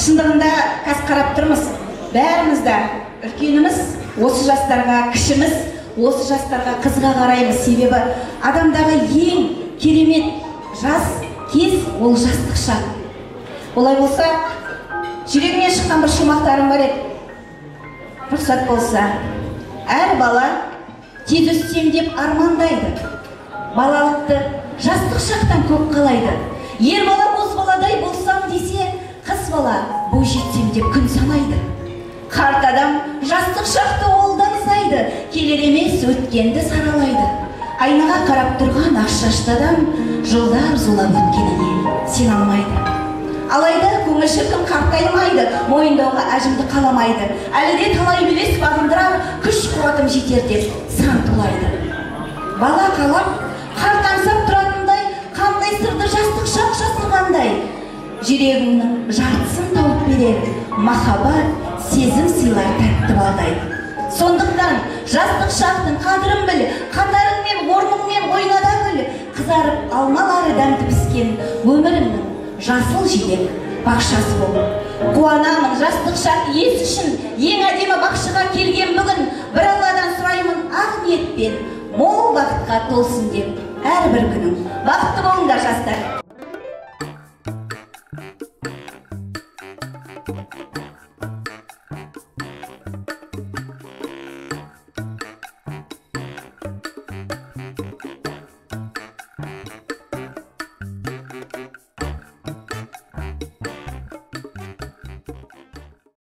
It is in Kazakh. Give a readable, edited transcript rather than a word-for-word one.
Шындығында қазір қарап тұрмыз, бәріміз де үлкеніміз, осы жастарға кішіміз, осы жастарға қызға қараймыз. Себебі адамдағы ең керемет жас кез ол жастық шақ. Олай болса, жүрегімнен шыққан бір шумақтарым бар еді. Рұқсат болса, әр бала тез өссем деп армандайды. Балалықты жастық шақтан көп қалайды. Ер бала боз баладай болсам десе, қыз бала бой жетсем деп күн санайды. Қарт адам жастық шақты олдан сайды, келер емес өткенді саралайды. Айнаға қарап тұрған ақ шашты адам жылдар зулап өткеніне сен алмайды. Алайда көңіл шіркін қартаймайды, мойындауға әжімді қаламайды. Әлі де талай белес бағындырар, күш қуатым жетер деп сан тулайды. Бала қалап, қарт аңсап тұратындай, қандай сырды жастық шақ жасырғандай. Жүрегіңнің жартысын тауып берер, махаббат, сезім сыйлар тәтті балдай. Сондықтан жастық шақтың қадірін біл, қатарыңмен, орныңмен ойнада күл. Қызарып алмалары дәмді піскен өміріңнің жасыл жидек бақшасы бол. Қуанамын жастық шақ ес үшін, ең әдемі бақшаға келген бүгін. Бір Алладан сұраймын ақ ниетпен, мол бақытқа толсын деп әрбір күнің. Бақытты болыңдар жастар.